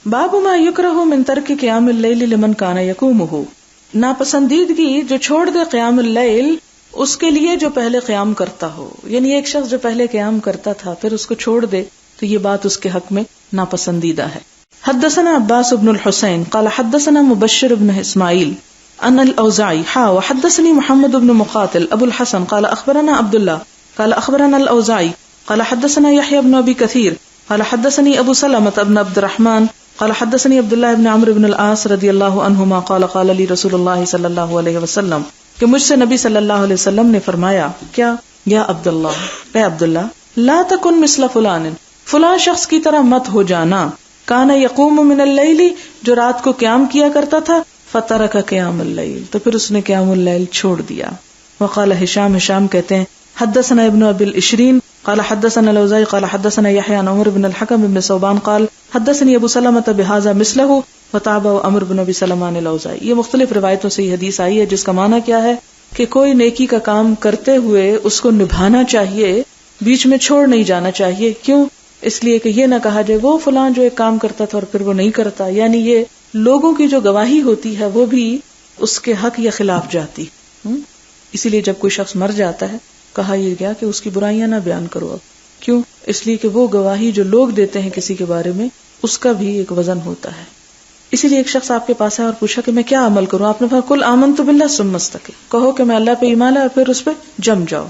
باب ما یکرہ من ترک قیام اللیل لمن کان یقومہ، ناپسندیدگی جو چھوڑ دے قیام اللیل اس کے لیے جو پہلے قیام کرتا ہو، یعنی ایک شخص جو پہلے قیام کرتا تھا پھر اس کو چھوڑ دے تو یہ بات اس کے حق میں ناپسندیدہ ہے. حدثنا عباس بن الحسین قال حدثنا مبشر بن اسماعیل ان الاوزاعی وحدثني محمد بن مقاتل ابو الحسن قال اخبرنا عبد الله قال اخبرنا الاوزاعی قال حدثنا يحيى بن ابي كثير قال حدثني ابو سلمة بن عبد الرحمن قال حدثني عبد الله بن عمرو بن العاص رضی اللہ عنہما قال قال لي رسول اللہ صلی اللہ علیہ وسلم کہ مجھ سے نبی صلی اللہ علیہ وسلم نے فرمایا کیا، یا عبداللہ، اے عبداللہ، لا تکن مثل فلان، فلاں شخص کی طرح مت ہو جانا، کان یقوم من اللیل، جو رات کو قیام کیا کرتا تھا، فترک قیام اللیل، تو پھر اس نے قیام اللیل چھوڑ دیا. وقال ہشام، ہشام کہتے ہیں حدثنا ابن ابی الاشرین قال حدثنا الاوزاعی قال حدثنا یحیی عن عمر بن الحکم بن ثوبان قال حدثني ابو سلمة بهذا مثله وتابع عمرو بن ابی سلمہ الاوزاعی. یہ مختلف روایتوں سے یہ حدیث آئی ہے جس کا معنی کیا ہے کہ کوئی نیکی کا کام کرتے ہوئے اس کو نبھانا چاہیے، بیچ میں چھوڑ نہیں جانا چاہیے. کیوں؟ اس لیے کہ یہ نہ کہا جائے وہ فلاں جو ایک کام کرتا تھا اور پھر وہ نہیں کرتا، یعنی یہ لوگوں کی جو گواہی ہوتی ہے وہ بھی اس کے حق یا خلاف جاتی. اسی لیے جب کوئی شخص مر جاتا ہے کہا یہ گیا کہ اس کی برائیاں نہ بیان کرو. اب کیوں؟ اس لیے کہ وہ گواہی جو لوگ دیتے ہیں کسی کے بارے میں اس کا بھی ایک وزن ہوتا ہے. اسی لیے ایک شخص آپ کے پاس ہے اور پوچھا کہ میں کیا عمل کروں، آپ نے کہا قل آمنت باللہ ثم استقم، کہو کہ میں اللہ پہ ایمان ہے اور پھر اس پہ جم جاؤ.